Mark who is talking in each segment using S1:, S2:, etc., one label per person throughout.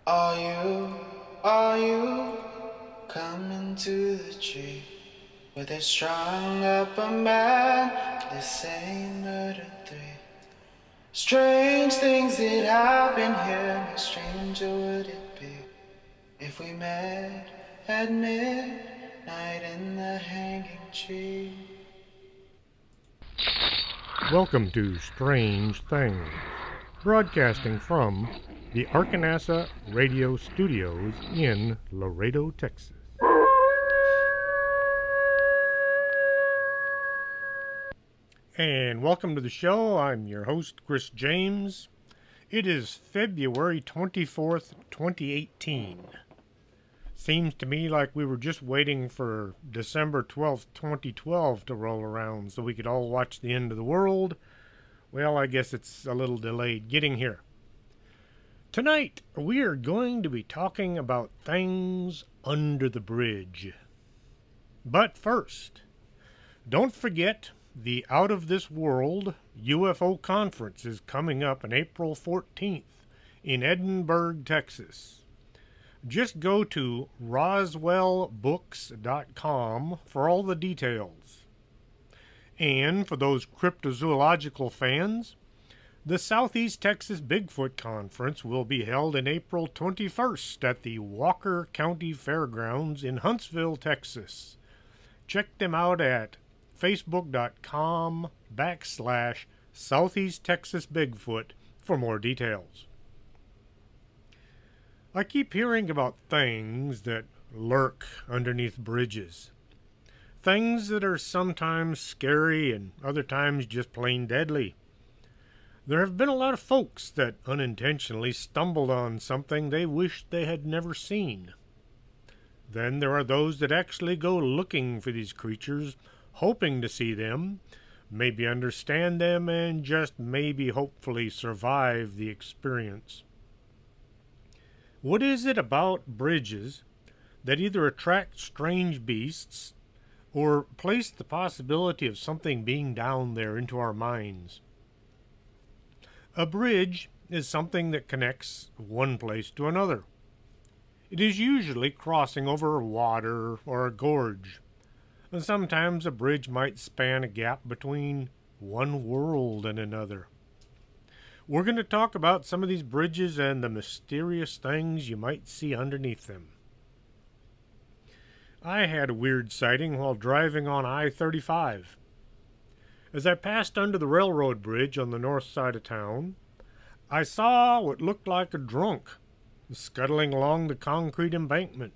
S1: Are you coming to the tree where they strung up a man? They say murder three. Strange things that happen here. How stranger would it be if we met at midnight in the hanging tree?
S2: Welcome to Strange Things, broadcasting from the Arkanasa Radio Studios in Laredo, Texas. And welcome to the show. I'm your host, Chris James. It is February 24th, 2018. Seems to me like we were just waiting for December 12th, 2012 to roll around so we could all watch the end of the world. Well, I guess it's a little delayed getting here. Tonight, we are going to be talking about things under the bridge. But first, don't forget the Out of This World UFO Conference is coming up on April 14th in Edinburgh, Texas. Just go to roswellbooks.com for all the details. And for those cryptozoological fans, the Southeast Texas Bigfoot Conference will be held in April 21st at the Walker County Fairgrounds in Huntsville, Texas. Check them out at facebook.com/Southeast Texas Bigfoot for more details. I keep hearing about things that lurk underneath bridges. Things that are sometimes scary and other times just plain deadly. There have been a lot of folks that unintentionally stumbled on something they wished they had never seen. Then there are those that actually go looking for these creatures, hoping to see them, maybe understand them, and just maybe hopefully survive the experience. What is it about bridges that either attract strange beasts or place the possibility of something being down there into our minds? A bridge is something that connects one place to another. It is usually crossing over water or a gorge. And sometimes a bridge might span a gap between one world and another. We're going to talk about some of these bridges and the mysterious things you might see underneath them. I had a weird sighting while driving on I-35. As I passed under the railroad bridge on the north side of town, I saw what looked like a drunk scuttling along the concrete embankment.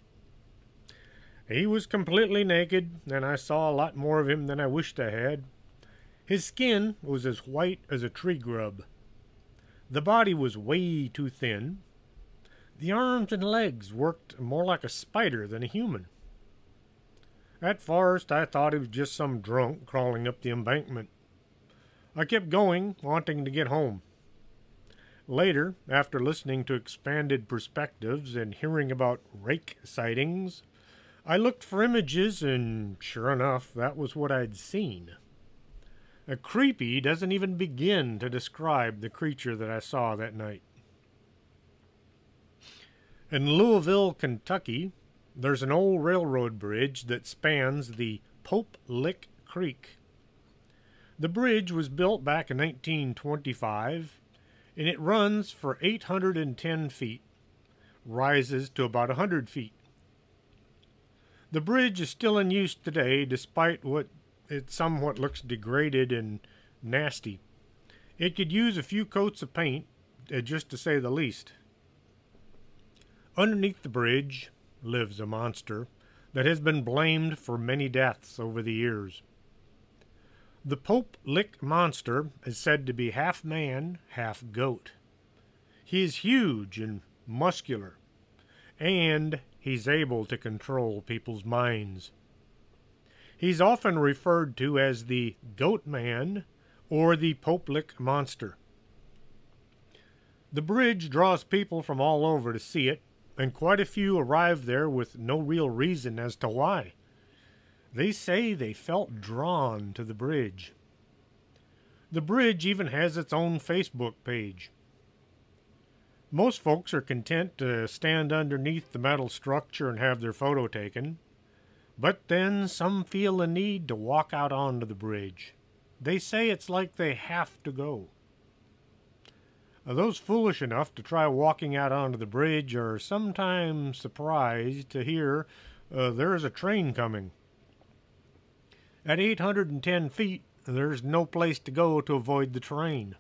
S2: He was completely naked, and I saw a lot more of him than I wished I had. His skin was as white as a tree grub. The body was way too thin. The arms and legs worked more like a spider than a human. At first, I thought he was just some drunk crawling up the embankment. I kept going, wanting to get home. Later, after listening to expanded perspectives and hearing about rake sightings, I looked for images, and sure enough, that was what I'd seen. A creepy doesn't even begin to describe the creature that I saw that night. In Louisville, Kentucky, there's an old railroad bridge that spans the Pope Lick Creek. The bridge was built back in 1925, and it runs for 810 feet, rises to about 100 feet. The bridge is still in use today, despite what it somewhat looks degraded and nasty. It could use a few coats of paint, just to say the least. Underneath the bridge lives a monster that has been blamed for many deaths over the years. The Pope Lick monster is said to be half man, half goat. He is huge and muscular, and he's able to control people's minds. He's often referred to as the Goatman or the Pope Lick monster. The bridge draws people from all over to see it, and quite a few arrive there with no real reason as to why. They say they felt drawn to the bridge. The bridge even has its own Facebook page. Most folks are content to stand underneath the metal structure and have their photo taken, but then some feel a need to walk out onto the bridge. They say it's like they have to go. Those foolish enough to try walking out onto the bridge are sometimes surprised to hear there is a train coming. At 810 feet, there's no place to go to avoid the train.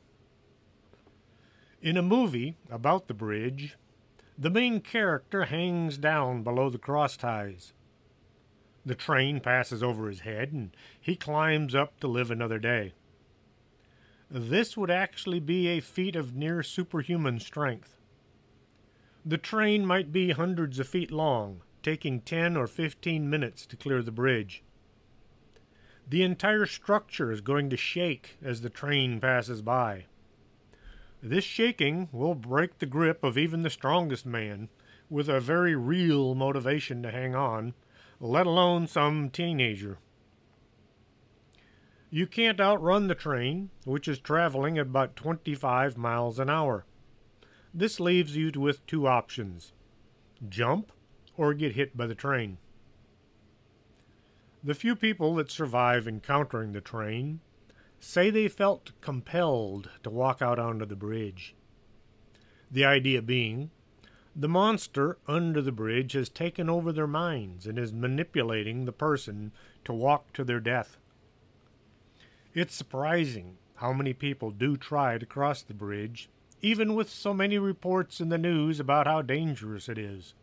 S2: In a movie about the bridge, the main character hangs down below the cross ties. The train passes over his head, and he climbs up to live another day. This would actually be a feat of near superhuman strength. The train might be hundreds of feet long, taking 10 or 15 minutes to clear the bridge. The entire structure is going to shake as the train passes by. This shaking will break the grip of even the strongest man, with a very real motivation to hang on, let alone some teenager. You can't outrun the train, which is traveling at about 25 miles an hour. This leaves you with two options: jump or get hit by the train. The few people that survive encountering the train say they felt compelled to walk out onto the bridge. The idea being, the monster under the bridge has taken over their minds and is manipulating the person to walk to their death. It's surprising how many people do try to cross the bridge, even with so many reports in the news about how dangerous it is.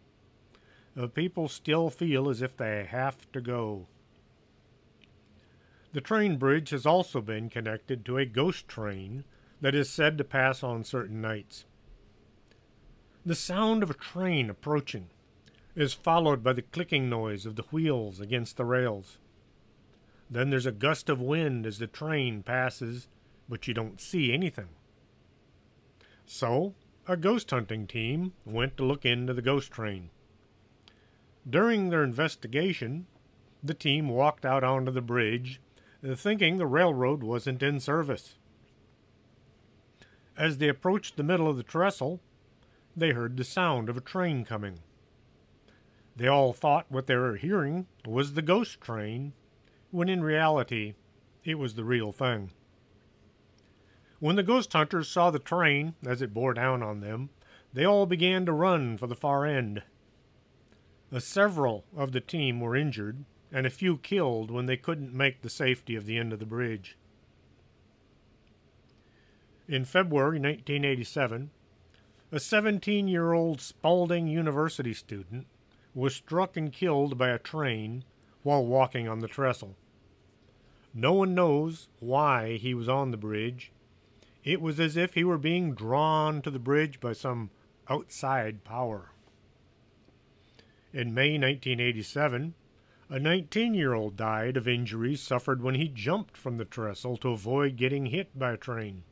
S2: People still feel as if they have to go. The train bridge has also been connected to a ghost train that is said to pass on certain nights. The sound of a train approaching is followed by the clicking noise of the wheels against the rails. Then there's a gust of wind as the train passes, but you don't see anything. So, a ghost hunting team went to look into the ghost train. During their investigation, the team walked out onto the bridge, thinking the railroad wasn't in service. As they approached the middle of the trestle, they heard the sound of a train coming. They all thought what they were hearing was the ghost train, when in reality it was the real thing. When the ghost hunters saw the train as it bore down on them, they all began to run for the far end. Several of the team were injured, and a few killed when they couldn't make the safety of the end of the bridge. In February 1987, a 17-year-old Spalding University student was struck and killed by a train while walking on the trestle. No one knows why he was on the bridge. It was as if he were being drawn to the bridge by some outside power. In May 1987, a 19-year-old died of injuries suffered when he jumped from the trestle to avoid getting hit by a train.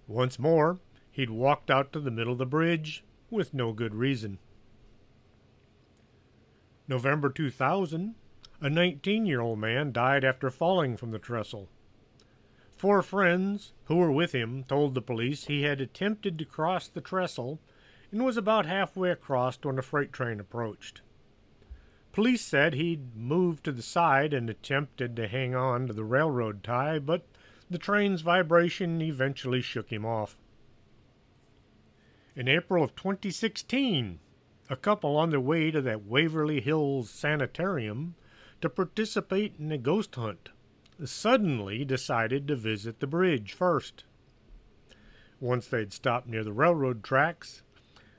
S2: Once more, he'd walked out to the middle of the bridge with no good reason. November 2000, a 19-year-old man died after falling from the trestle. 4 friends who were with him told the police he had attempted to cross the trestle and was about halfway across when a freight train approached. Police said he'd moved to the side and attempted to hang on to the railroad tie, but the train's vibration eventually shook him off. In April of 2016, a couple on their way to that Waverly Hills sanitarium to participate in a ghost hunt suddenly decided to visit the bridge first. Once they'd stopped near the railroad tracks,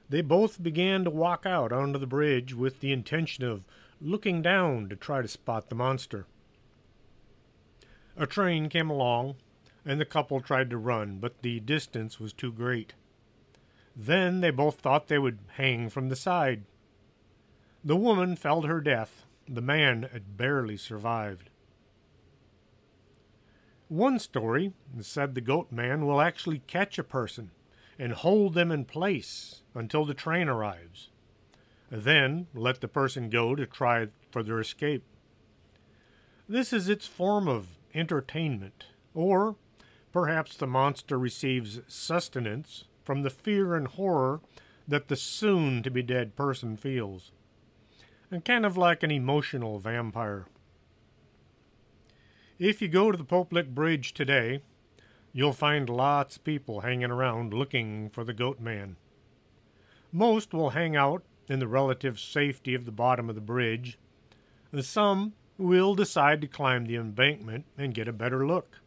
S2: they both began to walk out onto the bridge with the intention of looking down to try to spot the monster. A train came along, and the couple tried to run, but the distance was too great. Then they both thought they would hang from the side. The woman fell to her death. The man had barely survived. One story said the Goatman will actually catch a person and hold them in place until the train arrives. Then let the person go to try for their escape. This is its form of entertainment, or perhaps the monster receives sustenance from the fear and horror that the soon-to-be-dead person feels, and kind of like an emotional vampire. If you go to the Poplick Bridge today, you'll find lots of people hanging around looking for the Goatman. Most will hang out in the relative safety of the bottom of the bridge, and some will decide to climb the embankment and get a better look.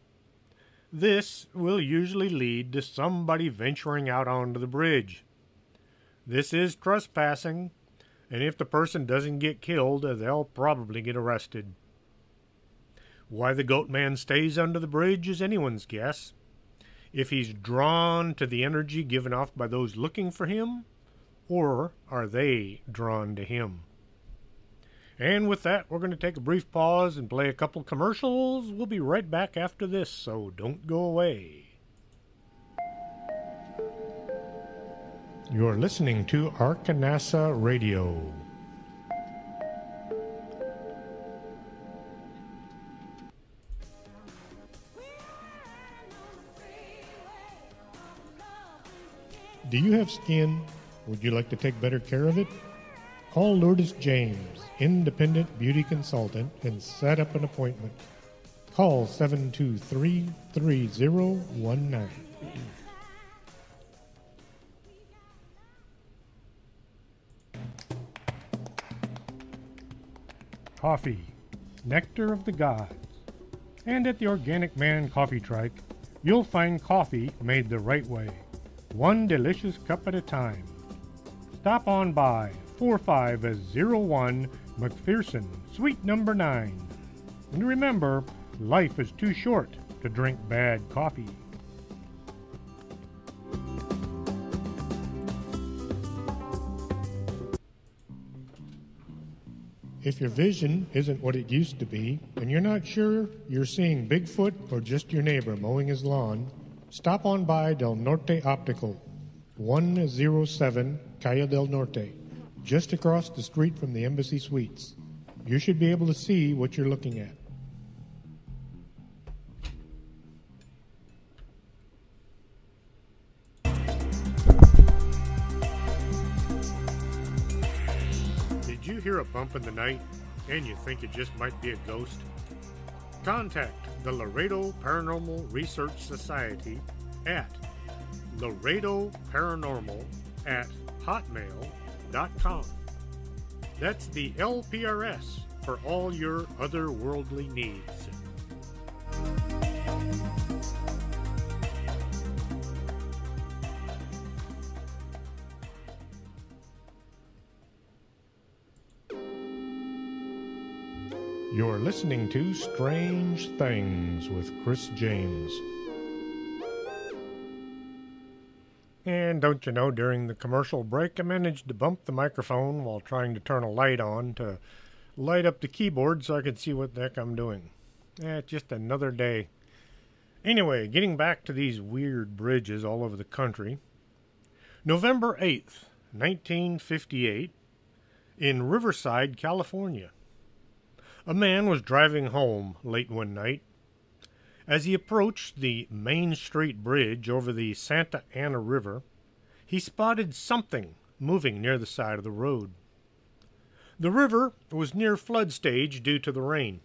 S2: This will usually lead to somebody venturing out onto the bridge. This is trespassing, and if the person doesn't get killed, they'll probably get arrested. Why the Goatman stays under the bridge is anyone's guess. If he's drawn to the energy given off by those looking for him, or are they drawn to him? And with that, we're going to take a brief pause and play a couple commercials. We'll be right back after this, so don't go away. You're listening to Arkanasa Radio. Do you have skin? Would you like to take better care of it? Call Lourdes James, independent beauty consultant, and set up an appointment. Call 723-3019. Coffee, nectar of the gods. And at the Organic Man Coffee Trike, you'll find coffee made the right way, one delicious cup at a time. Stop on by 4501 McPherson, Suite number 9. And remember, life is too short to drink bad coffee. If your vision isn't what it used to be, and you're not sure you're seeing Bigfoot or just your neighbor mowing his lawn, stop on by Del Norte Optical, 107 Calle del Norte, just across the street from the Embassy Suites. You should be able to see what you're looking at. Did you hear a bump in the night and you think it just might be a ghost? Contact the Laredo Paranormal Research Society at laredoparanormal@hotmail.com. That's the LPRS for all your otherworldly needs. You're listening to Strange Things with Chris James. And don't you know, during the commercial break, I managed to bump the microphone while trying to turn a light on to light up the keyboard so I could see what the heck I'm doing. Just another day. Anyway, getting back to these weird bridges all over the country. November 8th, 1958, in Riverside, California. A man was driving home late one night. As he approached the Main Street Bridge over the Santa Ana River, he spotted something moving near the side of the road. The river was near flood stage due to the rain.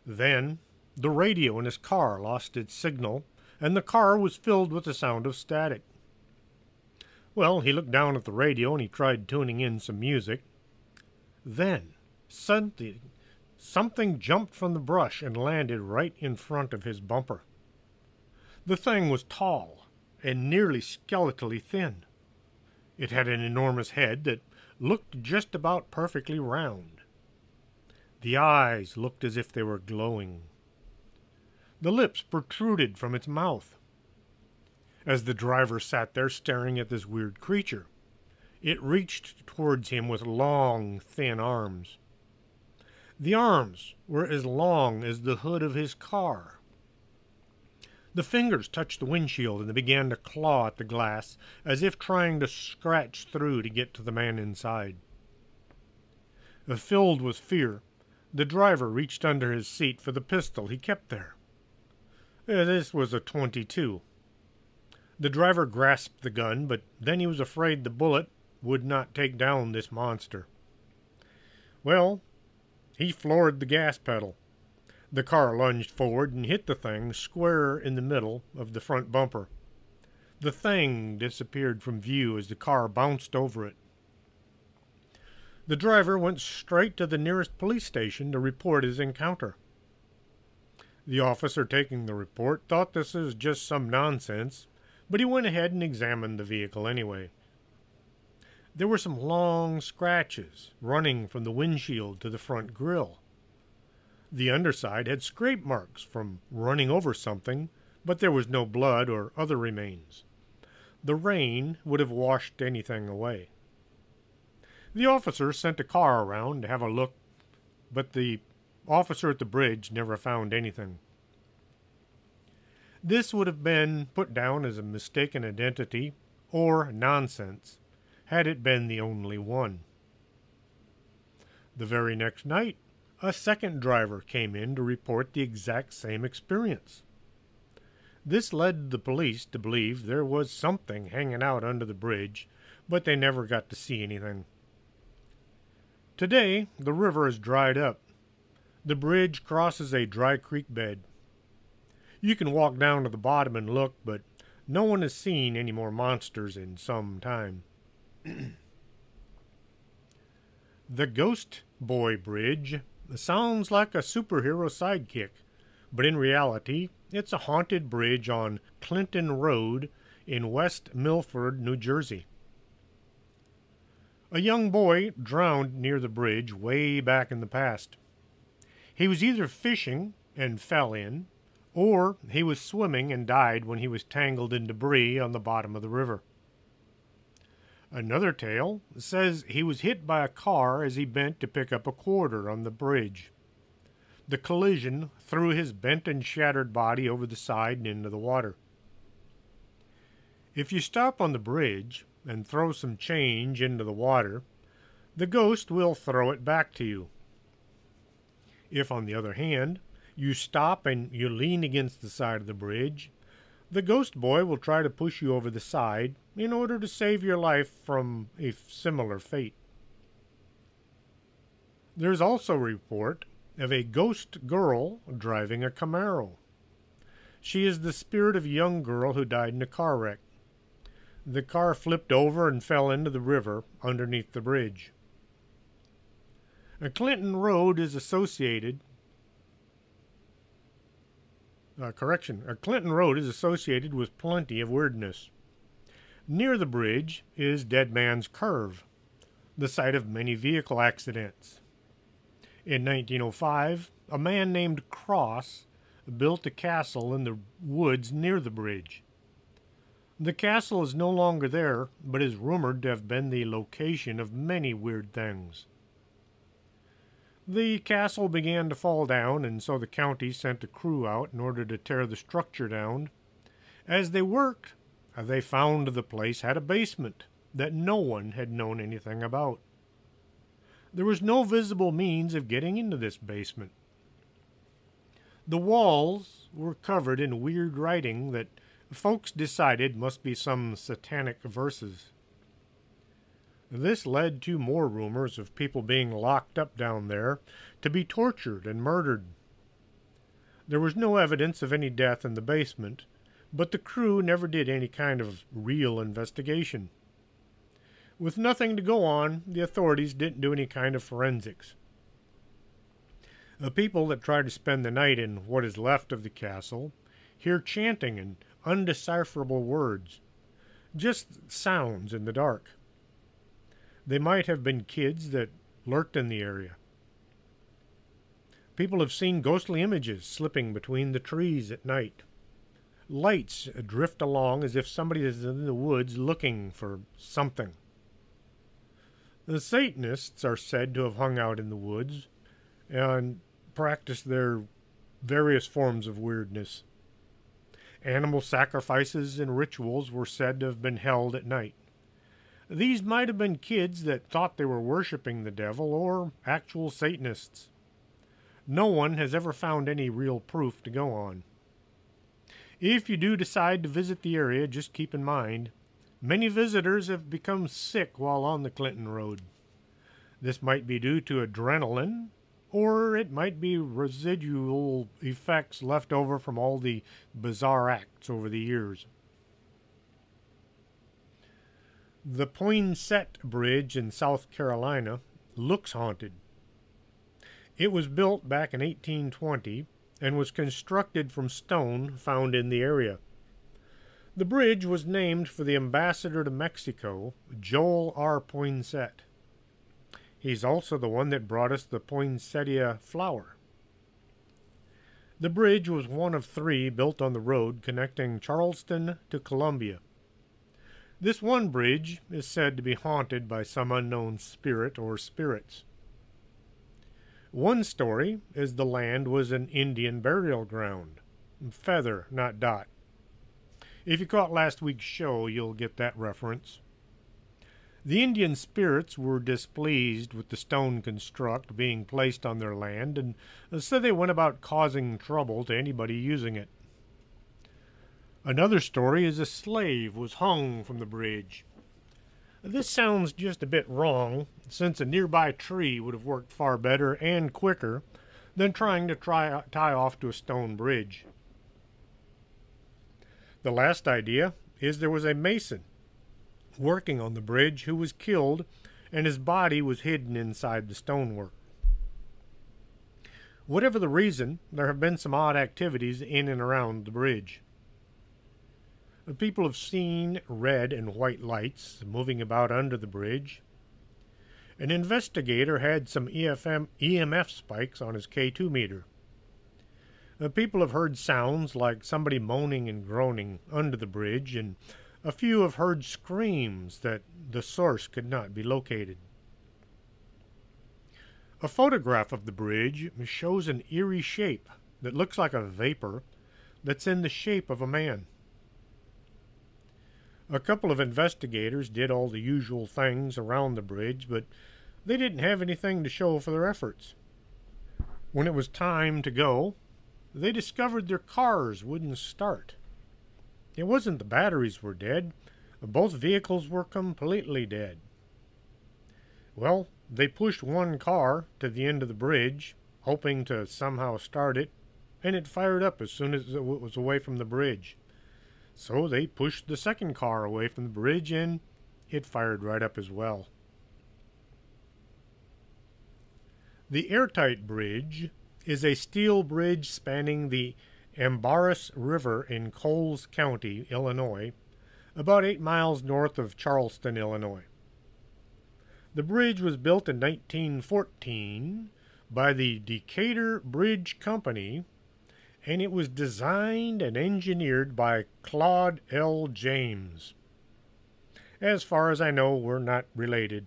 S2: Then, the radio in his car lost its signal, and the car was filled with the sound of static. Well, he looked down at the radio and he tried tuning in some music. Then, suddenly, something jumped from the brush and landed right in front of his bumper. The thing was tall and nearly skeletally thin. It had an enormous head that looked just about perfectly round. The eyes looked as if they were glowing. The lips protruded from its mouth. As the driver sat there staring at this weird creature, it reached towards him with long, thin arms. The arms were as long as the hood of his car. The fingers touched the windshield and they began to claw at the glass as if trying to scratch through to get to the man inside. Filled with fear, the driver reached under his seat for the pistol he kept there. This was a .22. The driver grasped the gun, but then he was afraid the bullet would not take down this monster. Well, he floored the gas pedal. The car lunged forward and hit the thing square in the middle of the front bumper. The thing disappeared from view as the car bounced over it. The driver went straight to the nearest police station to report his encounter. The officer taking the report thought this was just some nonsense, but he went ahead and examined the vehicle anyway. There were some long scratches running from the windshield to the front grille. The underside had scrape marks from running over something, but there was no blood or other remains. The rain would have washed anything away. The officer sent a car around to have a look, but the officer at the bridge never found anything. This would have been put down as a mistaken identity or nonsense, had it been the only one. The very next night, a second driver came in to report the exact same experience. This led the police to believe there was something hanging out under the bridge, but they never got to see anything. Today, the river is dried up. The bridge crosses a dry creek bed. You can walk down to the bottom and look, but no one has seen any more monsters in some time. The Ghost Boy Bridge sounds like a superhero sidekick, but in reality, it's a haunted bridge on Clinton Road in West Milford, New Jersey. A young boy drowned near the bridge way back in the past. He was either fishing and fell in, or he was swimming and died when he was tangled in debris on the bottom of the river. Another tale says he was hit by a car as he bent to pick up a quarter on the bridge. The collision threw his bent and shattered body over the side and into the water. If you stop on the bridge and throw some change into the water, the ghost will throw it back to you. If, on the other hand, you stop and you lean against the side of the bridge, the ghost boy will try to push you over the side in order to save your life from a similar fate. There is also a report of a ghost girl driving a Camaro. She is the spirit of a young girl who died in a car wreck. The car flipped over and fell into the river underneath the bridge. Clinton Road is associated Clinton Road is associated with plenty of weirdness. Near the bridge is Dead Man's Curve, the site of many vehicle accidents. In 1905, a man named Cross built a castle in the woods near the bridge. The castle is no longer there, but is rumored to have been the location of many weird things. The castle began to fall down, and so the county sent a crew out in order to tear the structure down. As they worked, they found the place had a basement that no one had known anything about. There was no visible means of getting into this basement. The walls were covered in weird writing that folks decided must be some satanic verses. This led to more rumors of people being locked up down there to be tortured and murdered. There was no evidence of any death in the basement, but the crew never did any kind of real investigation. With nothing to go on, the authorities didn't do any kind of forensics. The people that try to spend the night in what is left of the castle hear chanting and undecipherable words, just sounds in the dark. They might have been kids that lurked in the area. People have seen ghostly images slipping between the trees at night. Lights drift along as if somebody is in the woods looking for something. The Satanists are said to have hung out in the woods and practiced their various forms of weirdness. Animal sacrifices and rituals were said to have been held at night. These might have been kids that thought they were worshiping the devil or actual Satanists. No one has ever found any real proof to go on. If you do decide to visit the area, just keep in mind, many visitors have become sick while on the Clinton Road. This might be due to adrenaline, or it might be residual effects left over from all the bizarre acts over the years. The Poinsett Bridge in South Carolina looks haunted. It was built back in 1820 and was constructed from stone found in the area. The bridge was named for the ambassador to Mexico, Joel R. Poinsett. He's also the one that brought us the poinsettia flower. The bridge was one of 3 built on the road connecting Charleston to Columbia. This one bridge is said to be haunted by some unknown spirit or spirits. One story is the land was an Indian burial ground. Feather, not dot. If you caught last week's show, you'll get that reference. The Indian spirits were displeased with the stone construct being placed on their land, and so they went about causing trouble to anybody using it. Another story is a slave was hung from the bridge. This sounds just a bit wrong, since a nearby tree would have worked far better and quicker than trying to tie off to a stone bridge. The last idea is there was a mason working on the bridge who was killed, and his body was hidden inside the stonework. Whatever the reason, there have been some odd activities in and around the bridge. People have seen red and white lights moving about under the bridge. An investigator had some EMF spikes on his K2 meter. People have heard sounds like somebody moaning and groaning under the bridge, and a few have heard screams that the source could not be located. A photograph of the bridge shows an eerie shape that looks like a vapor that's in the shape of a man. A couple of investigators did all the usual things around the bridge, but they didn't have anything to show for their efforts. When it was time to go, they discovered their cars wouldn't start. It wasn't the batteries were dead. Both vehicles were completely dead. Well, they pushed one car to the end of the bridge, hoping to somehow start it, and it fired up as soon as it was away from the bridge. So they pushed the second car away from the bridge, and it fired right up as well. The Airtight Bridge is a steel bridge spanning the Embarrass River in Coles County, Illinois, about 8 miles north of Charleston, Illinois. The bridge was built in 1914 by the Decatur Bridge Company, and it was designed and engineered by Claude L. James. As far as I know, we're not related.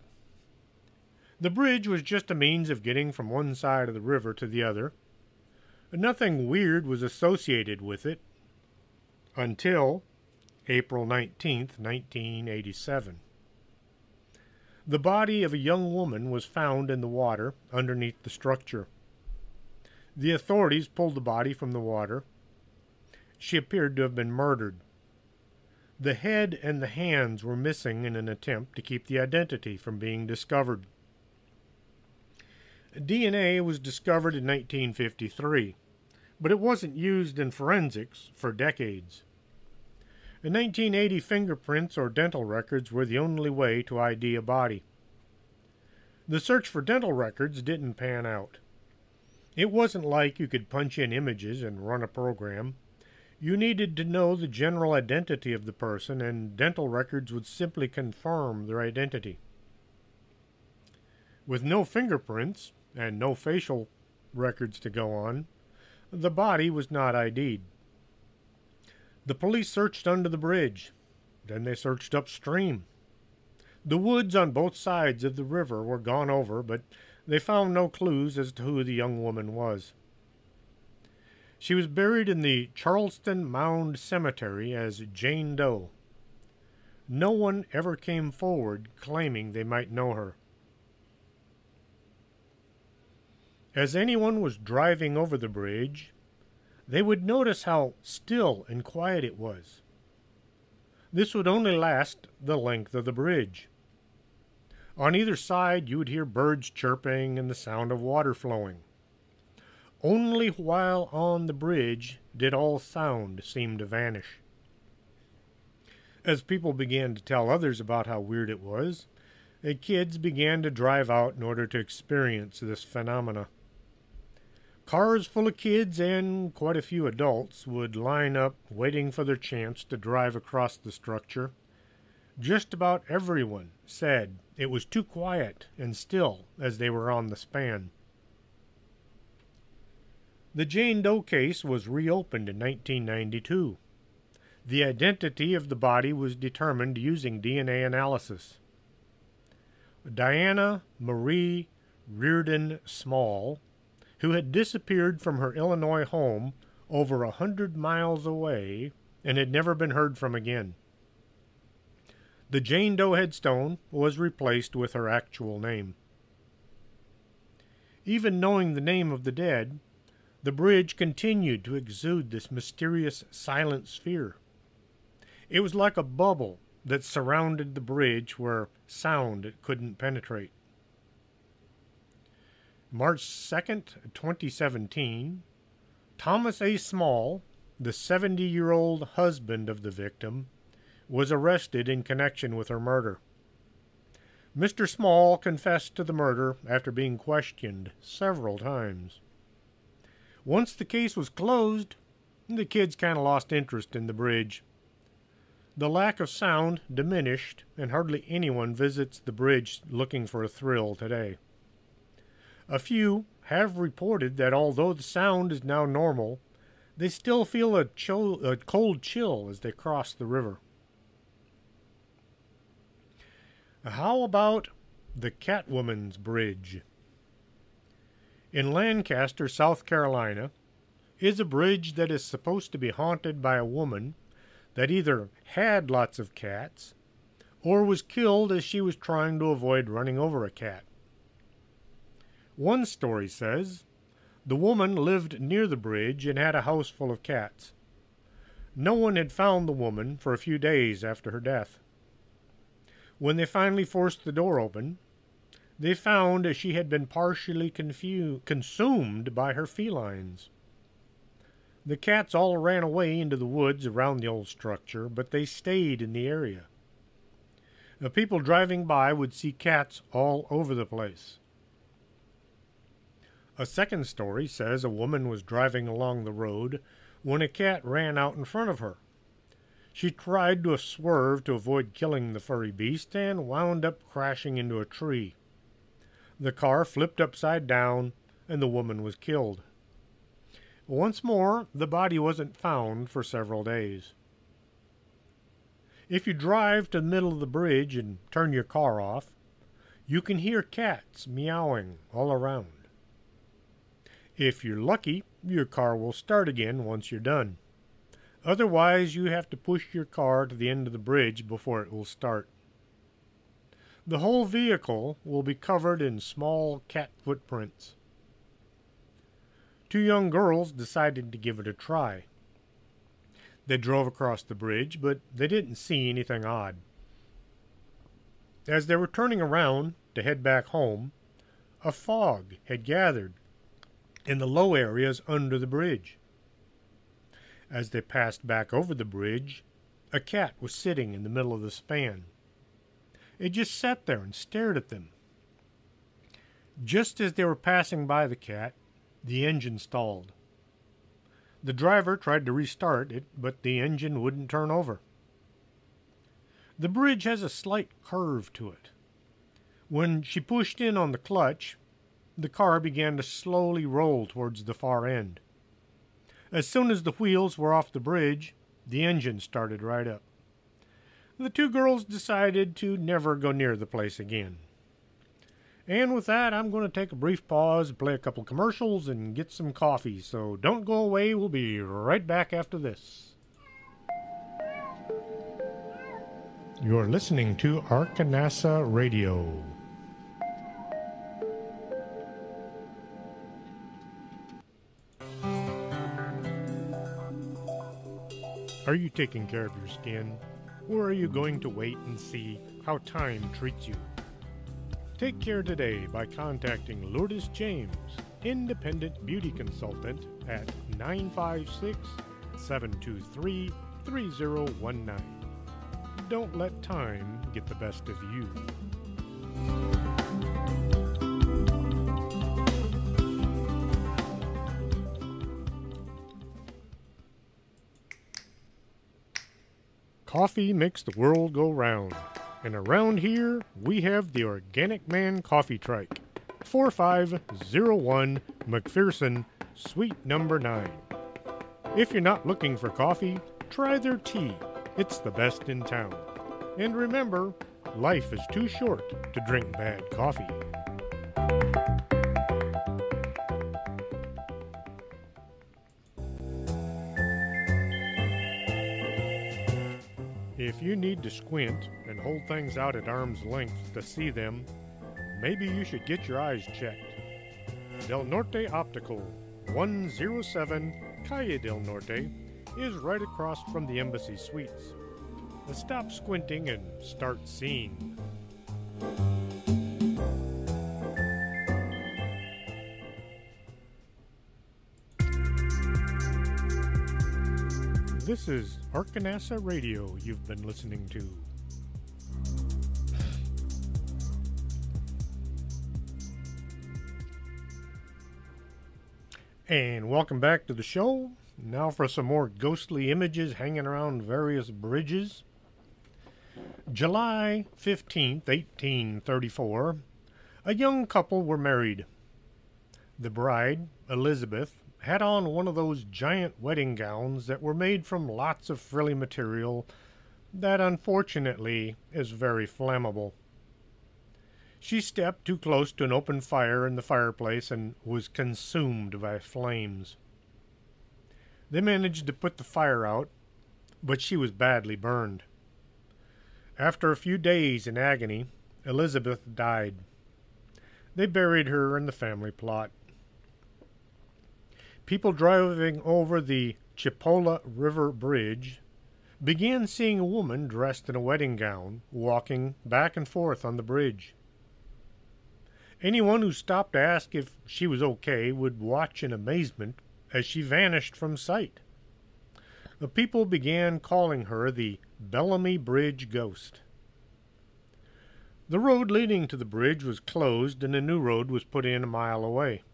S2: The bridge was just a means of getting from one side of the river to the other. Nothing weird was associated with it until April 19th, 1987. The body of a young woman was found in the water underneath the structure. The authorities pulled the body from the water. She appeared to have been murdered. The head and the hands were missing in an attempt to keep the identity from being discovered. DNA was discovered in 1953, but it wasn't used in forensics for decades. In 1980, fingerprints or dental records were the only way to ID a body. The search for dental records didn't pan out. It wasn't like you could punch in images and run a program. You needed to know the general identity of the person, and dental records would simply confirm their identity. With no fingerprints and no facial records to go on, the body was not ID'd. The police searched under the bridge. Then they searched upstream. The woods on both sides of the river were gone over, but they found no clues as to who the young woman was. She was buried in the Charleston Mound Cemetery as Jane Doe. No one ever came forward claiming they might know her. As anyone was driving over the bridge, they would notice how still and quiet it was. This would only last the length of the bridge. On either side, you would hear birds chirping and the sound of water flowing. Only while on the bridge did all sound seem to vanish. As people began to tell others about how weird it was, the kids began to drive out in order to experience this phenomena. Cars full of kids and quite a few adults would line up waiting for their chance to drive across the structure. Just about everyone said it was too quiet and still as they were on the span. The Jane Doe case was reopened in 1992. The identity of the body was determined using DNA analysis. Diana Marie Reardon Small, who had disappeared from her Illinois home over 100 miles away and had never been heard from again. The Jane Doe headstone was replaced with her actual name. Even knowing the name of the dead, the bridge continued to exude this mysterious silent sphere. It was like a bubble that surrounded the bridge where sound couldn't penetrate. March 2nd, 2017, Thomas A. Small, the 70-year-old husband of the victim, was arrested in connection with her murder. Mr. Small confessed to the murder after being questioned several times. Once the case was closed, the kids kind of lost interest in the bridge. The lack of sound diminished, and hardly anyone visits the bridge looking for a thrill today. A few have reported that although the sound is now normal, they still feel a cold chill as they cross the river. How about the Catwoman's Bridge? In Lancaster, South Carolina, is a bridge that is supposed to be haunted by a woman that either had lots of cats or was killed as she was trying to avoid running over a cat. One story says the woman lived near the bridge and had a house full of cats. No one had found the woman for a few days after her death. When they finally forced the door open, they found she had been partially consumed by her felines. The cats all ran away into the woods around the old structure, but they stayed in the area. The people driving by would see cats all over the place. A second story says a woman was driving along the road when a cat ran out in front of her. She tried to swerve to avoid killing the furry beast and wound up crashing into a tree. The car flipped upside down and the woman was killed. Once more, the body wasn't found for several days. If you drive to the middle of the bridge and turn your car off, you can hear cats meowing all around. If you're lucky, your car will start again once you're done. Otherwise, you have to push your car to the end of the bridge before it will start. The whole vehicle will be covered in small cat footprints. Two young girls decided to give it a try. They drove across the bridge, but they didn't see anything odd. As they were turning around to head back home, a fog had gathered in the low areas under the bridge. As they passed back over the bridge, a cat was sitting in the middle of the span. It just sat there and stared at them. Just as they were passing by the cat, the engine stalled. The driver tried to restart it, but the engine wouldn't turn over. The bridge has a slight curve to it. When she pushed in on the clutch, the car began to slowly roll towards the far end. As soon as the wheels were off the bridge, the engine started right up. The two girls decided to never go near the place again. And with that, I'm going to take a brief pause, play a couple commercials, and get some coffee. So don't go away. We'll be right back after this. You're listening to Arkanasa Radio. Are you taking care of your skin, or are you going to wait and see how time treats you? Take care today by contacting Lourdes James, Independent Beauty Consultant, at 956-723-3019. Don't let time get the best of you. Coffee makes the world go round, and around here we have the Organic Man Coffee Trike, 4501 McPherson, Suite number 9. If you're not looking for coffee, try their tea. It's the best in town. And remember, life is too short to drink bad coffee. If you need to squint and hold things out at arm's length to see them, maybe you should get your eyes checked. Del Norte Optical, 107 Calle del Norte, is right across from the Embassy Suites. Stop squinting and start seeing. This is Arkanasa Radio you've been listening to. And welcome back to the show. Now for some more ghostly images hanging around various bridges. July 15th, 1834, a young couple were married. The bride, Elizabeth, had on one of those giant wedding gowns that were made from lots of frilly material that unfortunately is very flammable. She stepped too close to an open fire in the fireplace and was consumed by flames. They managed to put the fire out, but she was badly burned. After a few days in agony, Elizabeth died. They buried her in the family plot. People driving over the Chipola River Bridge began seeing a woman dressed in a wedding gown walking back and forth on the bridge. Anyone who stopped to ask if she was okay would watch in amazement as she vanished from sight. The people began calling her the Bellamy Bridge Ghost. The road leading to the bridge was closed and a new road was put in a mile away.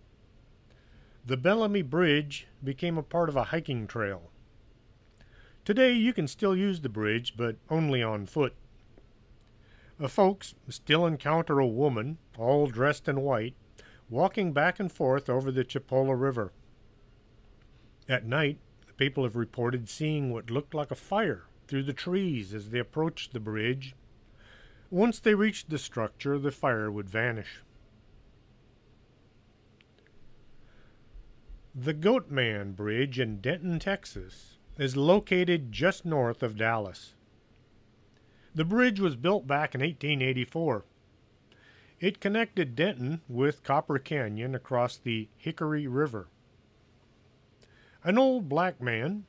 S2: The Bellamy Bridge became a part of a hiking trail. Today you can still use the bridge, but only on foot. Folks still encounter a woman, all dressed in white, walking back and forth over the Chipola River. At night, the people have reported seeing what looked like a fire through the trees as they approached the bridge. Once they reached the structure, the fire would vanish. The Goatman Bridge in Denton, Texas, is located just north of Dallas. The bridge was built back in 1884. It connected Denton with Copper Canyon across the Hickory River. An old black man,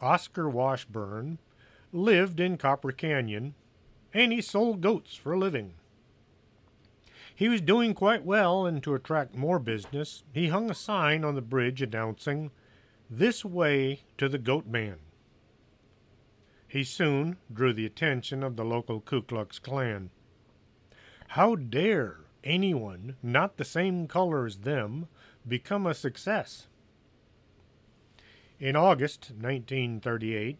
S2: Oscar Washburn, lived in Copper Canyon, and he sold goats for a living. He was doing quite well, and to attract more business, he hung a sign on the bridge announcing, "This way to the Goatman." He soon drew the attention of the local Ku Klux Klan. How dare anyone not the same color as them become a success? In August 1938,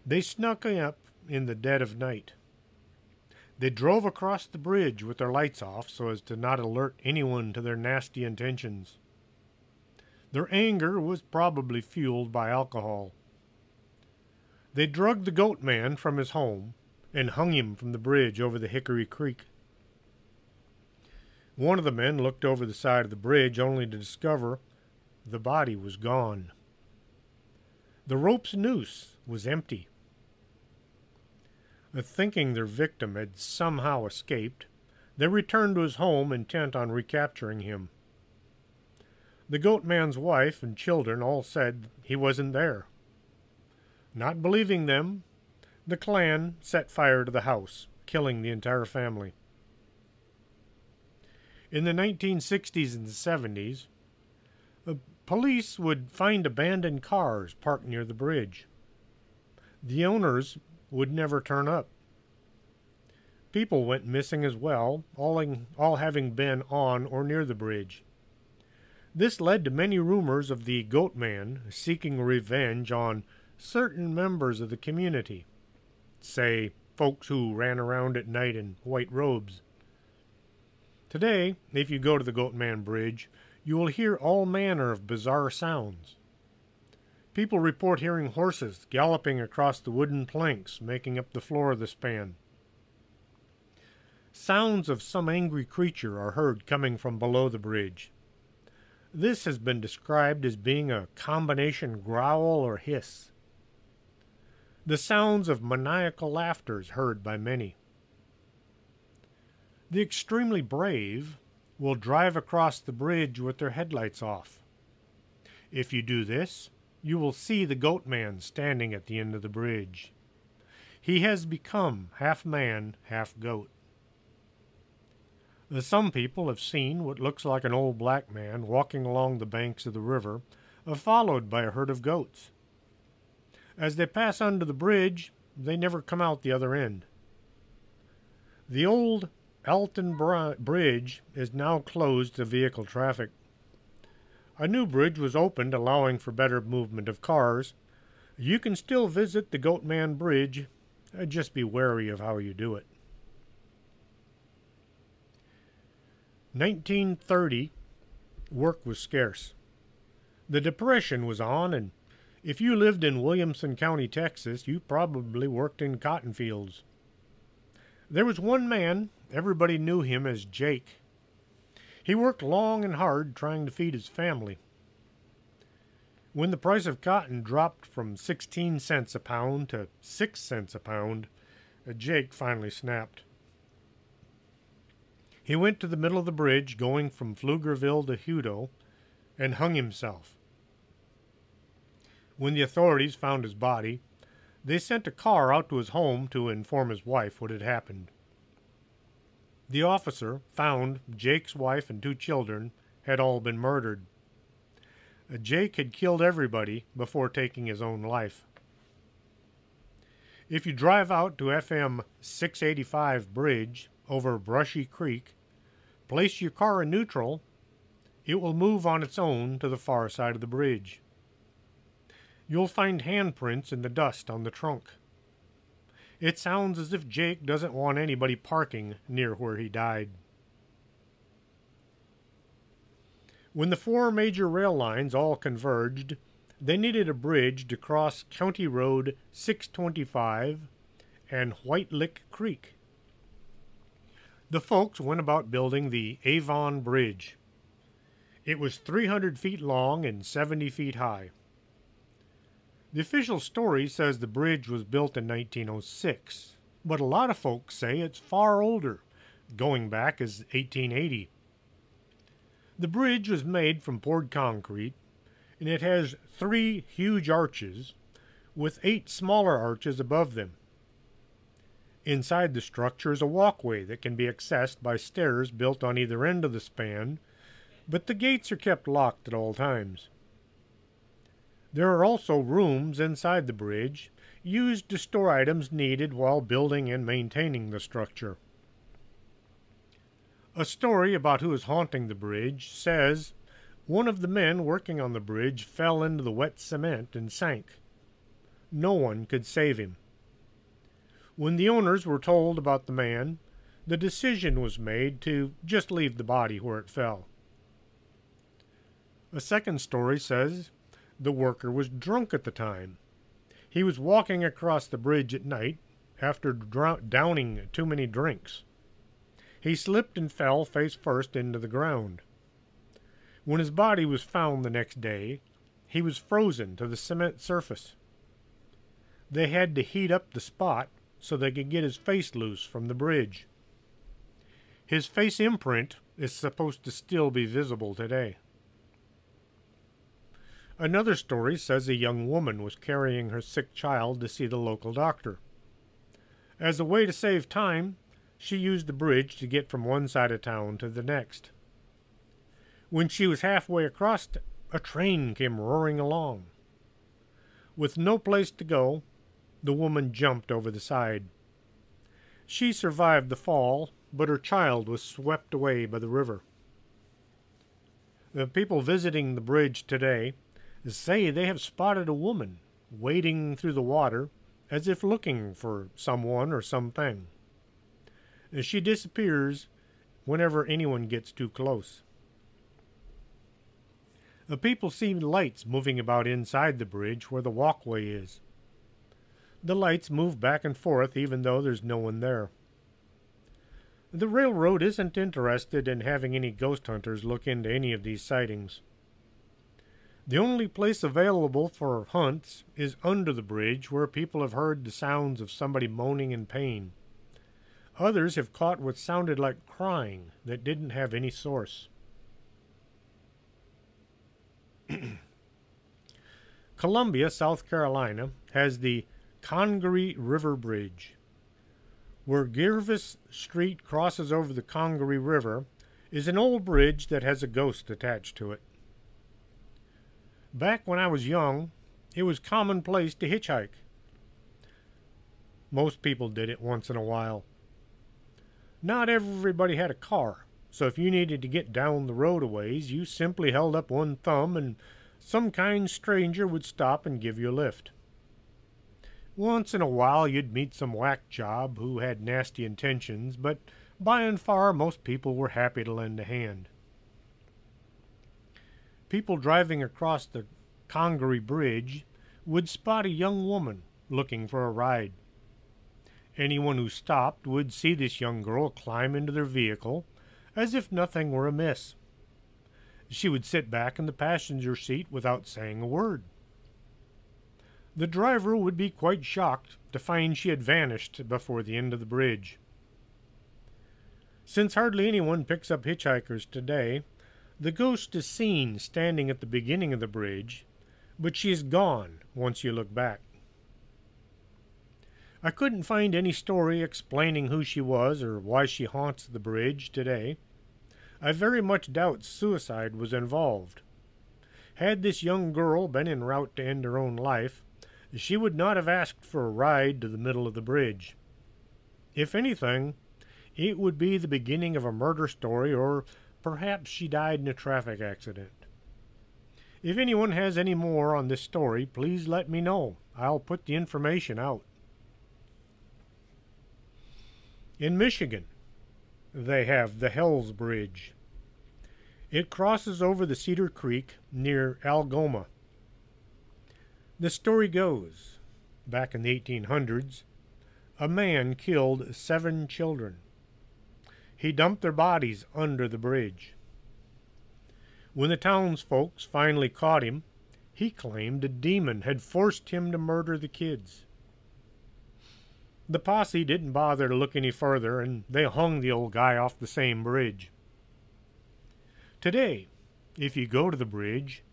S2: they snuck up in the dead of night. They drove across the bridge with their lights off so as to not alert anyone to their nasty intentions. Their anger was probably fueled by alcohol. They drugged the Goatman from his home and hung him from the bridge over the Hickory Creek. One of the men looked over the side of the bridge only to discover the body was gone. The rope's noose was empty. Thinking their victim had somehow escaped, they returned to his home intent on recapturing him. The Goatman's wife and children all said he wasn't there. Not believing them, the clan set fire to the house, killing the entire family. In the 1960s and 70s, the police would find abandoned cars parked near the bridge. The owners would never turn up. People went missing as well, all having been on or near the bridge. This led to many rumors of the Goatman seeking revenge on certain members of the community, say folks who ran around at night in white robes. Today, if you go to the Goatman Bridge, you will hear all manner of bizarre sounds. People report hearing horses galloping across the wooden planks making up the floor of the span. Sounds of some angry creature are heard coming from below the bridge. This has been described as being a combination growl or hiss. The sounds of maniacal laughter is heard by many. The extremely brave will drive across the bridge with their headlights off. If you do this, you will see the Goatman standing at the end of the bridge. He has become half man, half goat. Some people have seen what looks like an old black man walking along the banks of the river, followed by a herd of goats. As they pass under the bridge, they never come out the other end. The old Alton Bridge is now closed to vehicle traffic. A new bridge was opened, allowing for better movement of cars. You can still visit the Goatman Bridge, just be wary of how you do it. 1930, work was scarce. The Depression was on, and if you lived in Williamson County, Texas, you probably worked in cotton fields. There was one man, everybody knew him as Jake. He worked long and hard trying to feed his family. When the price of cotton dropped from 16 cents a pound to 6 cents a pound, Jake finally snapped. He went to the middle of the bridge going from Pflugerville to Hutto and hung himself. When the authorities found his body, they sent a car out to his home to inform his wife what had happened. The officer found Jake's wife and 2 children had all been murdered. Jake had killed everybody before taking his own life. If you drive out to FM 685 Bridge over Brushy Creek, place your car in neutral, it will move on its own to the far side of the bridge. You'll find handprints in the dust on the trunk. It sounds as if Jake doesn't want anybody parking near where he died. When the 4 major rail lines all converged, they needed a bridge to cross County Road 625 and White Lick Creek. The folks went about building the Avon Bridge. It was 300 feet long and 70 feet high. The official story says the bridge was built in 1906, but a lot of folks say it's far older, going back as 1880. The bridge was made from poured concrete, and it has 3 huge arches with 8 smaller arches above them. Inside the structure is a walkway that can be accessed by stairs built on either end of the span, but the gates are kept locked at all times. There are also rooms inside the bridge, used to store items needed while building and maintaining the structure. A story about who is haunting the bridge says one of the men working on the bridge fell into the wet cement and sank. No one could save him. When the owners were told about the man, the decision was made to just leave the body where it fell. A second story says the worker was drunk at the time. He was walking across the bridge at night after downing too many drinks. He slipped and fell face first into the ground. When his body was found the next day, he was frozen to the cement surface. They had to heat up the spot so they could get his face loose from the bridge. His face imprint is supposed to still be visible today. Another story says a young woman was carrying her sick child to see the local doctor. As a way to save time, she used the bridge to get from one side of town to the next. When she was halfway across, a train came roaring along. With no place to go, the woman jumped over the side. She survived the fall, but her child was swept away by the river. The people visiting the bridge today say they have spotted a woman wading through the water as if looking for someone or something. She disappears whenever anyone gets too close. The people see lights moving about inside the bridge where the walkway is. The lights move back and forth even though there's no one there. The railroad isn't interested in having any ghost hunters look into any of these sightings. The only place available for hunts is under the bridge, where people have heard the sounds of somebody moaning in pain. Others have caught what sounded like crying that didn't have any source. Columbia, South Carolina, has the Congaree River Bridge. Where Girvis Street crosses over the Congaree River is an old bridge that has a ghost attached to it. Back when I was young, it was commonplace to hitchhike. Most people did it once in a while. Not everybody had a car, so if you needed to get down the road a ways, you simply held up one thumb and some kind stranger would stop and give you a lift. Once in a while you'd meet some whack job who had nasty intentions, but by and far most people were happy to lend a hand. People driving across the Congaree Bridge would spot a young woman looking for a ride. Anyone who stopped would see this young girl climb into their vehicle as if nothing were amiss. She would sit back in the passenger seat without saying a word. The driver would be quite shocked to find she had vanished before the end of the bridge. Since hardly anyone picks up hitchhikers today, the ghost is seen standing at the beginning of the bridge, but she is gone once you look back. I couldn't find any story explaining who she was or why she haunts the bridge today. I very much doubt suicide was involved. Had this young girl been en route to end her own life, she would not have asked for a ride to the middle of the bridge. If anything, it would be the beginning of a murder story, or perhaps she died in a traffic accident. If anyone has any more on this story, please let me know. I'll put the information out. In Michigan, they have the Hell's Bridge. It crosses over the Cedar Creek near Algoma. The story goes, back in the 1800s, a man killed 7 children. He dumped their bodies under the bridge. When the townsfolk finally caught him, he claimed a demon had forced him to murder the kids. The posse didn't bother to look any further, and they hung the old guy off the same bridge. Today, if you go to the bridge,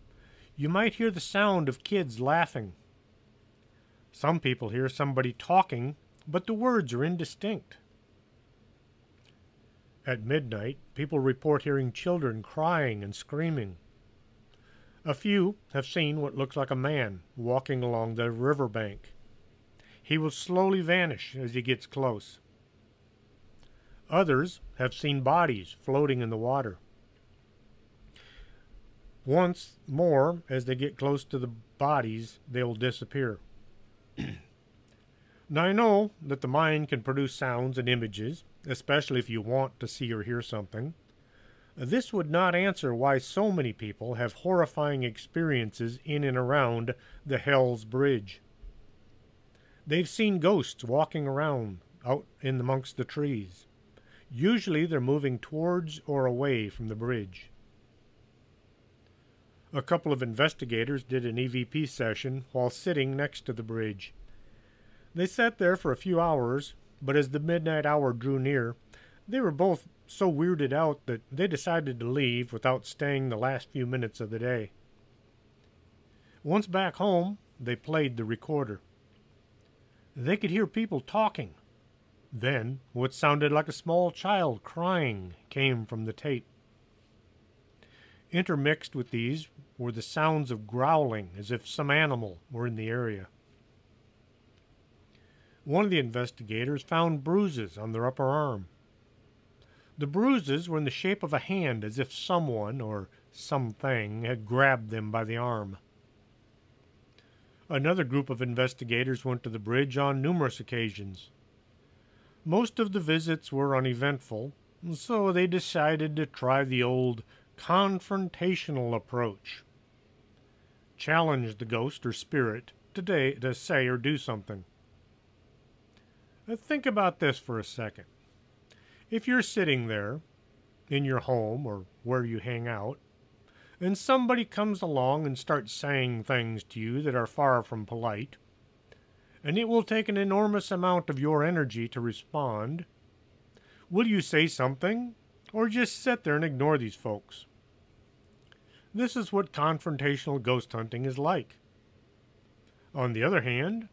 S2: you might hear the sound of kids laughing. Some people hear somebody talking, but the words are indistinct. At midnight, people report hearing children crying and screaming. A few have seen what looks like a man walking along the riverbank. He will slowly vanish as he gets close. Others have seen bodies floating in the water. Once more, as they get close to the bodies, they will disappear. Now, I know that the mind can produce sounds and images, especially if you want to see or hear something. This would not answer why so many people have horrifying experiences in and around the Hell's Bridge. They've seen ghosts walking around out in amongst the trees. Usually they're moving towards or away from the bridge. A couple of investigators did an EVP session while sitting next to the bridge. They sat there for a few hours, but as the midnight hour drew near, they were both so weirded out that they decided to leave without staying the last few minutes of the day. Once back home, they played the recorder. They could hear people talking. Then, what sounded like a small child crying came from the tape. Intermixed with these were the sounds of growling, as if some animal were in the area. One of the investigators found bruises on their upper arm. The bruises were in the shape of a hand, as if someone or something had grabbed them by the arm. Another group of investigators went to the bridge on numerous occasions. Most of the visits were uneventful, so they decided to try the old confrontational approach. Challenge the ghost or spirit to say or do something. Think about this for a second. If you're sitting there in your home or where you hang out, and somebody comes along and starts saying things to you that are far from polite, and it will take an enormous amount of your energy to respond, will you say something or just sit there and ignore these folks? This is what confrontational ghost hunting is like. On the other hand,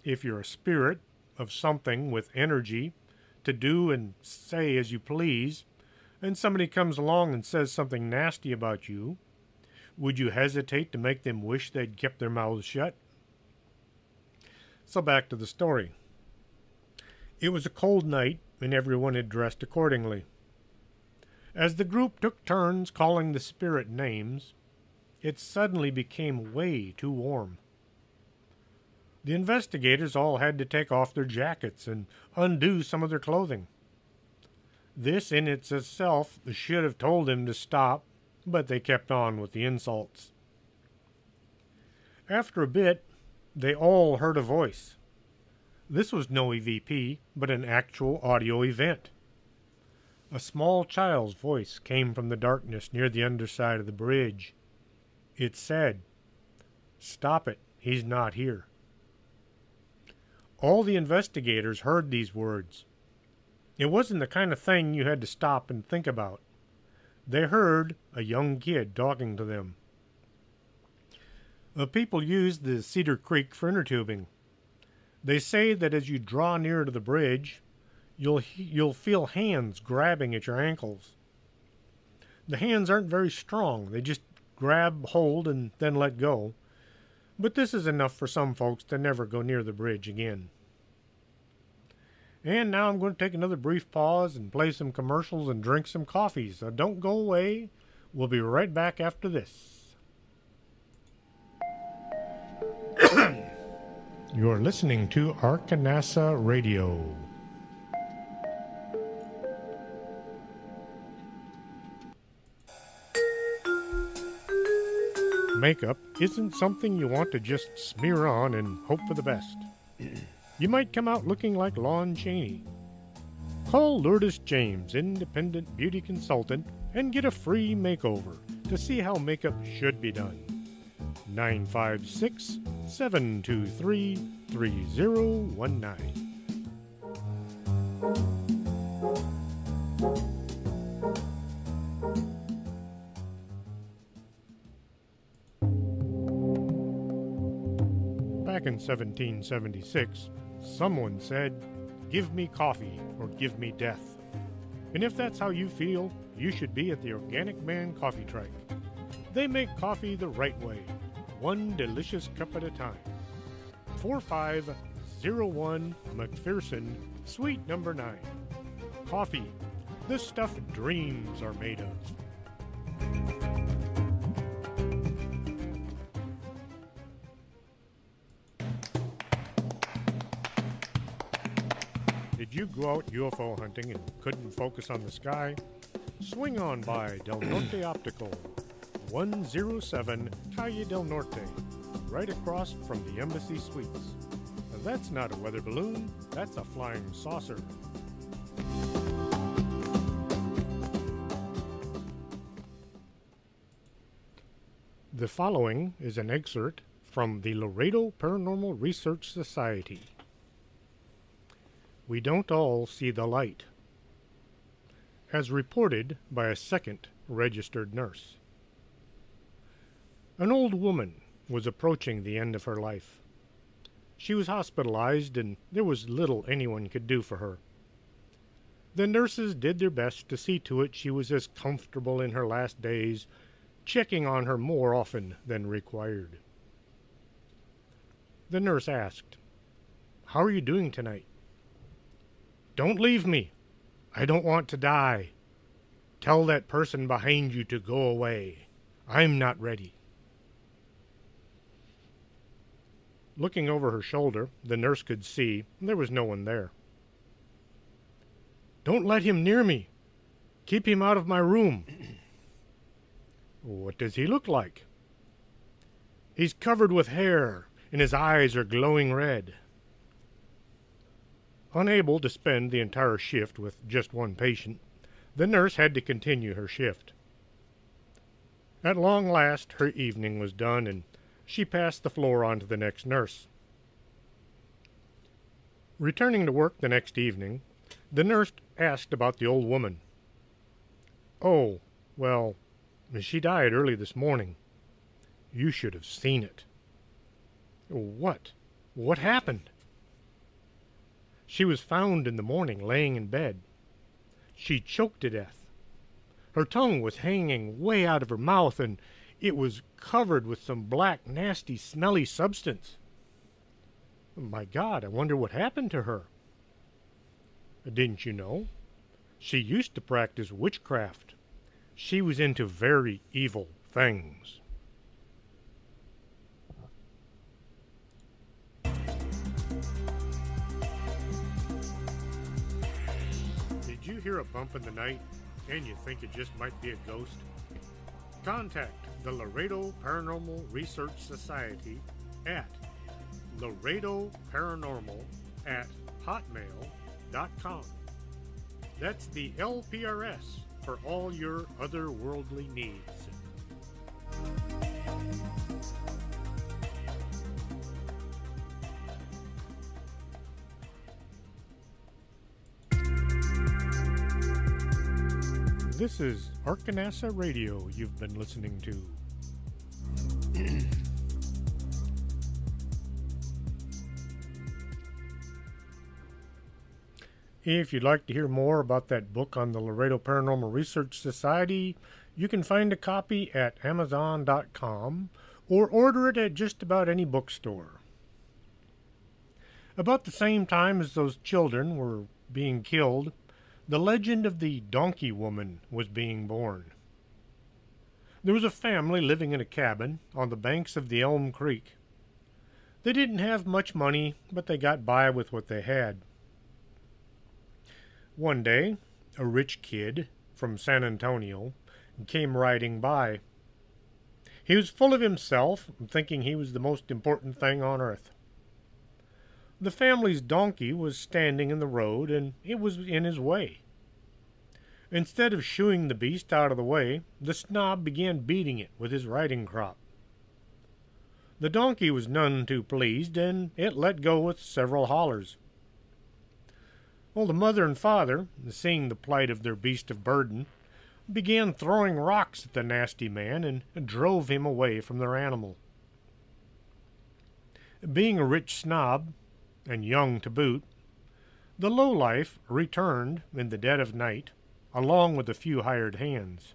S2: if you're a spirit of something with energy to do and say as you please, and somebody comes along and says something nasty about you, would you hesitate to make them wish they'd kept their mouths shut? So back to the story. It was a cold night, and everyone had dressed accordingly. As the group took turns calling the spirit names, it suddenly became way too warm. The investigators all had to take off their jackets and undo some of their clothing. This in itself should have told them to stop, but they kept on with the insults. After a bit, they all heard a voice. This was no EVP, but an actual audio event. A small child's voice came from the darkness near the underside of the bridge. It said, "Stop it, he's not here." All the investigators heard these words. It wasn't the kind of thing you had to stop and think about. They heard a young kid talking to them. People use the Cedar Creek for inner tubing. They say that as you draw near to the bridge, you'll feel hands grabbing at your ankles. The hands aren't very strong. They just grab hold and then let go. But this is enough for some folks to never go near the bridge again. And now I'm going to take another brief pause and play some commercials and drink some coffee. So don't go away. We'll be right back after this. You're listening to Arkanasa Radio. Makeup isn't something you want to just smear on and hope for the best. You might come out looking like Lon Chaney. Call Lourdes James, independent beauty consultant, and get a free makeover to see how makeup should be done. 956-723-3019. Back in 1776, someone said, "Give me coffee or give me death." And if that's how you feel, you should be at the Organic Man Coffee Trike. They make coffee the right way, one delicious cup at a time. 4501 McPherson, Suite number 9. Coffee, the stuff dreams are made of. Did you go out UFO hunting and couldn't focus on the sky? Swing on by Del Norte Optical, 107 Calle del Norte, right across from the Embassy Suites. That's not a weather balloon, that's a flying saucer. The following is an excerpt from the Laredo Paranormal Research Society. We don't all see the light. As reported by a second registered nurse. An old woman was approaching the end of her life. She was hospitalized, and there was little anyone could do for her. The nurses did their best to see to it she was as comfortable in her last days, checking on her more often than required. The nurse asked, "How are you doing tonight?" "Don't leave me. I don't want to die. Tell that person behind you to go away. I'm not ready." Looking over her shoulder, the nurse could see there was no one there. "Don't let him near me. Keep him out of my room." "What does he look like?" "He's covered with hair, and his eyes are glowing red." Unable to spend the entire shift with just one patient, the nurse had to continue her shift. At long last, her evening was done, and she passed the floor on to the next nurse. Returning to work the next evening, the nurse asked about the old woman. "Oh, well, she died early this morning. You should have seen it." "What? What happened?" "She was found in the morning laying in bed. She choked to death. Her tongue was hanging way out of her mouth, and it was covered with some black, nasty, smelly substance." "My God, I wonder what happened to her." "Didn't you know? She used to practice witchcraft. She was into very evil things." Did you hear a bump in the night and you think it just might be a ghost? Contact the Laredo Paranormal Research Society at laredoparanormal@hotmail.com. That's the LPRS for all your otherworldly needs. This is Arkanasa Radio you've been listening to. If you'd like to hear more about that book on the Laredo Paranormal Research Society, you can find a copy at Amazon.com or order it at just about any bookstore. About the same time as those children were being killed, the legend of the Donkey Woman was being born. There was a family living in a cabin on the banks of the Elm Creek. They didn't have much money, but they got by with what they had. One day, a rich kid from San Antonio came riding by. He was full of himself, thinking he was the most important thing on earth. The family's donkey was standing in the road, and it was in his way. Instead of shooing the beast out of the way, the snob began beating it with his riding crop. The donkey was none too pleased, and it let go with several hollers. Well, the mother and father, seeing the plight of their beast of burden, began throwing rocks at the nasty man and drove him away from their animal. Being a rich snob, and young to boot, the lowlife returned in the dead of night, along with a few hired hands.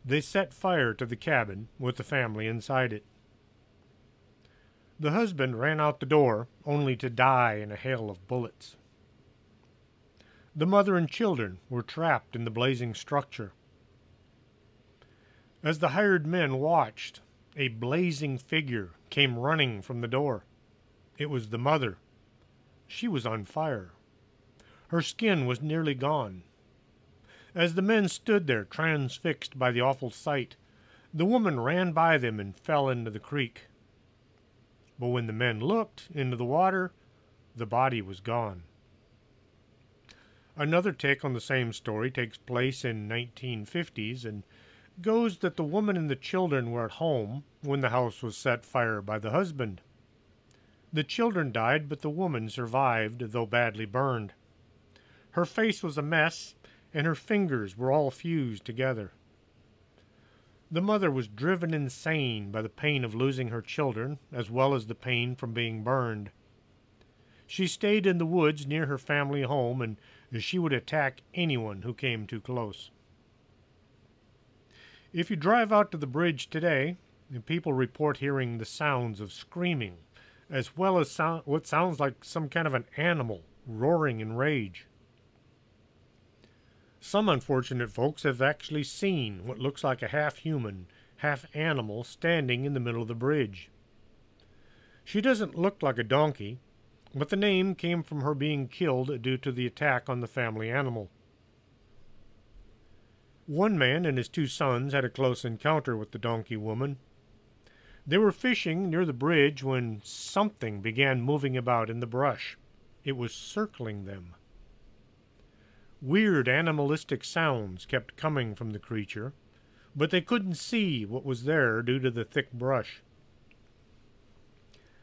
S2: They set fire to the cabin with the family inside it. The husband ran out the door, only to die in a hail of bullets. The mother and children were trapped in the blazing structure. As the hired men watched, a blazing figure came running from the door. It was the mother. She was on fire. Her skin was nearly gone. As the men stood there, transfixed by the awful sight, the woman ran by them and fell into the creek. But when the men looked into the water, the body was gone. Another take on the same story takes place in 1950s and goes that the woman and the children were at home when the house was set fire by the husband. The children died, but the woman survived, though badly burned. Her face was a mess, and her fingers were all fused together. The mother was driven insane by the pain of losing her children, as well as the pain from being burned. She stayed in the woods near her family home, and she would attack anyone who came too close. If you drive out to the bridge today, people report hearing the sounds of screaming, as well as what sounds like some kind of an animal roaring in rage. Some unfortunate folks have actually seen what looks like a half-human, half-animal standing in the middle of the bridge. She doesn't look like a donkey, but the name came from her being killed due to the attack on the family animal. One man and his two sons had a close encounter with the donkey woman. They were fishing near the bridge when something began moving about in the brush. It was circling them. Weird animalistic sounds kept coming from the creature, but they couldn't see what was there due to the thick brush.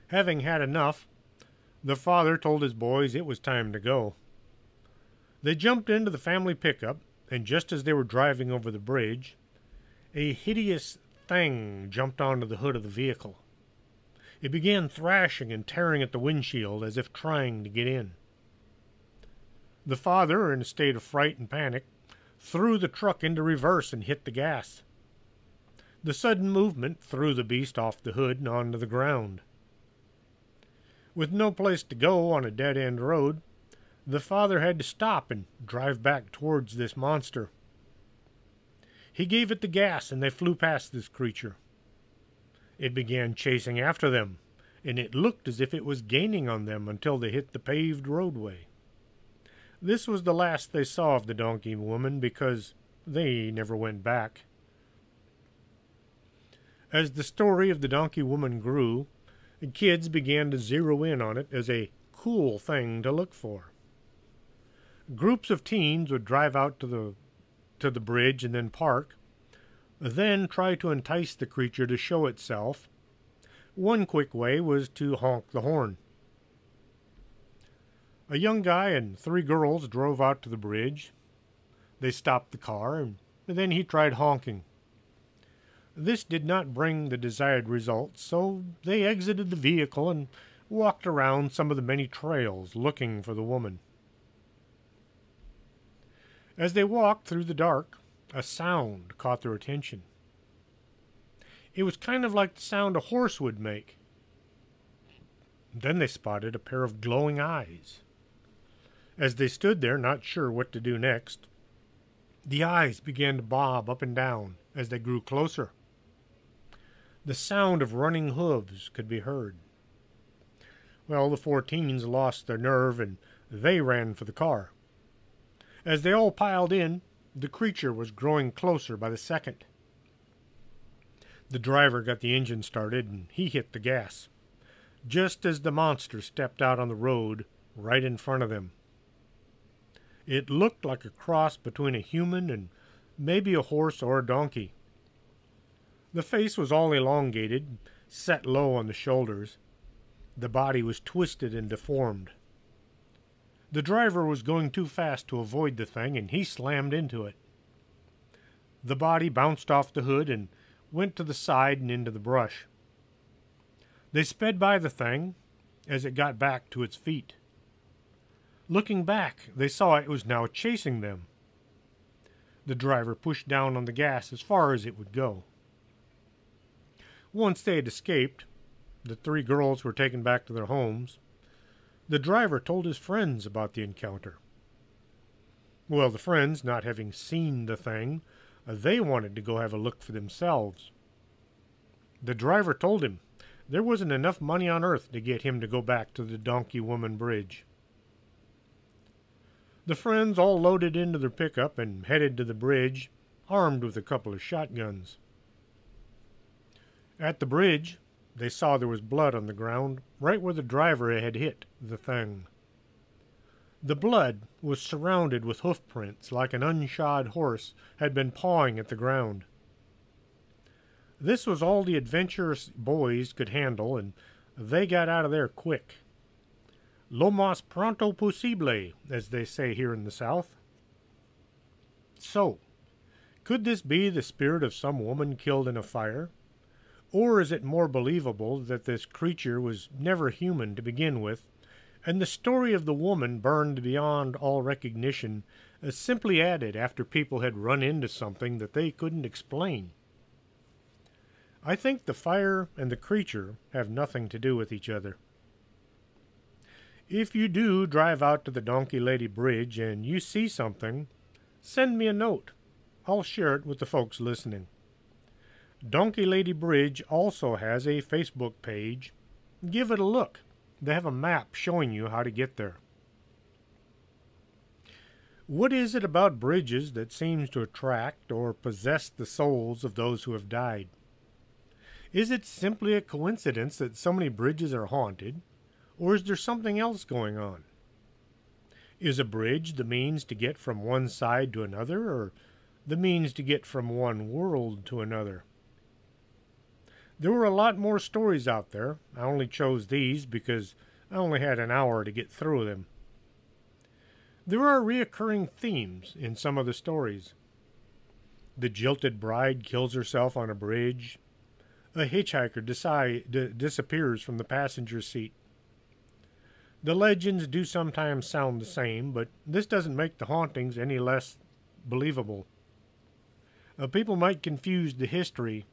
S2: Having had enough, the father told his boys it was time to go. They jumped into the family pickup, and just as they were driving over the bridge, a hideous thing jumped onto the hood of the vehicle. It began thrashing and tearing at the windshield as if trying to get in. The father, in a state of fright and panic, threw the truck into reverse and hit the gas. The sudden movement threw the beast off the hood and onto the ground. With no place to go on a dead-end road, the father had to stop and drive back towards this monster. He gave it the gas, and they flew past this creature. It began chasing after them, and it looked as if it was gaining on them until they hit the paved roadway. This was the last they saw of the donkey woman because they never went back. As the story of the donkey woman grew, kids began to zero in on it as a cool thing to look for. Groups of teens would drive out to the bridge and then park, then try to entice the creature to show itself. One quick way was to honk the horn. A young guy and 3 girls drove out to the bridge. They stopped the car, and then he tried honking. This did not bring the desired result, so they exited the vehicle and walked around some of the many trails looking for the woman. As they walked through the dark, a sound caught their attention. It was kind of like the sound a horse would make. Then they spotted a pair of glowing eyes. As they stood there, not sure what to do next, the eyes began to bob up and down as they grew closer. The sound of running hooves could be heard. Well, the 4 teens lost their nerve, and they ran for the car. As they all piled in, the creature was growing closer by the second. The driver got the engine started, and he hit the gas, just as the monster stepped out on the road right in front of them. It looked like a cross between a human and maybe a horse or a donkey. The face was all elongated, set low on the shoulders. The body was twisted and deformed. The driver was going too fast to avoid the thing, and he slammed into it. The body bounced off the hood and went to the side and into the brush. They sped by the thing as it got back to its feet. Looking back, they saw it was now chasing them. The driver pushed down on the gas as far as it would go. Once they had escaped, the 3 girls were taken back to their homes. The driver told his friends about the encounter. Well, the friends, not having seen the thing, they wanted to go have a look for themselves. The driver told him there wasn't enough money on earth to get him to go back to the Donkey Woman Bridge. The friends all loaded into their pickup and headed to the bridge, armed with a couple of shotguns. At the bridge, they saw there was blood on the ground, right where the driver had hit the thing. The blood was surrounded with hoof prints like an unshod horse had been pawing at the ground. This was all the adventurous boys could handle, and they got out of there quick. Lo más pronto posible, as they say here in the South. So, Could this be the spirit of some woman killed in a fire? Or is it more believable that this creature was never human to begin with, and the story of the woman burned beyond all recognition is simply added after people had run into something that they couldn't explain? I think the fire and the creature have nothing to do with each other. If you do drive out to the Donkey Lady Bridge and you see something, send me a note. I'll share it with the folks listening. Donkey Lady Bridge also has a Facebook page. Give it a look. They have a map showing you how to get there. What is it about bridges that seems to attract or possess the souls of those who have died? Is it simply a coincidence that so many bridges are haunted, or is there something else going on? Is a bridge the means to get from one side to another, or the means to get from one world to another? There were a lot more stories out there. I only chose these because I only had an hour to get through them. There are recurring themes in some of the stories. The jilted bride kills herself on a bridge. A hitchhiker disappears from the passenger seat. The legends do sometimes sound the same, but this doesn't make the hauntings any less believable. People might confuse the history,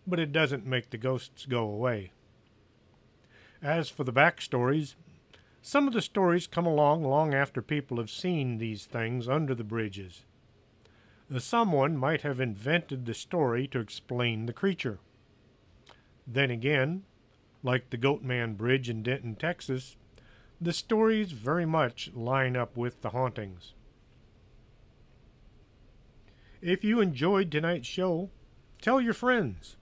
S2: but it doesn't make the ghosts go away. As for the backstories, some of the stories come along long after people have seen these things under the bridges. Someone might have invented the story to explain the creature. Then again, like the Goatman Bridge in Denton, Texas, the stories very much line up with the hauntings. If you enjoyed tonight's show, tell your friends.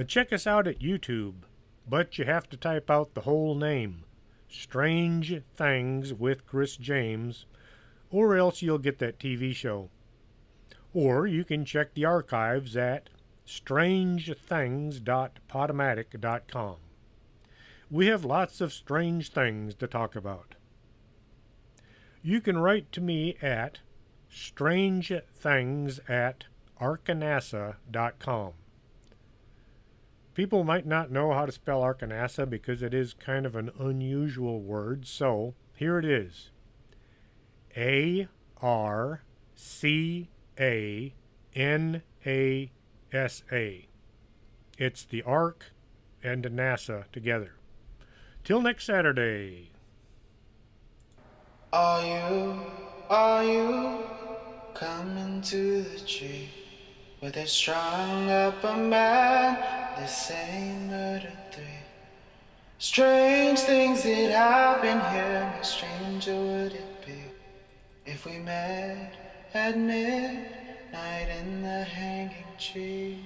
S2: Check us out at YouTube, but you have to type out the whole name, Strange Things with Chris James, or else you'll get that TV show. Or you can check the archives at strangethings.podomatic.com. We have lots of strange things to talk about. You can write to me at strangethings@arkanasa.com. People might not know how to spell Arkanasa because it is kind of an unusual word, so here it is. ARCANASA. It's the Ark and the NASA together. Till next Saturday.
S1: Are you coming to the tree where they strung up a man, they say murder 3? Strange things that happen here, how stranger would it be if we met at midnight in the hanging tree?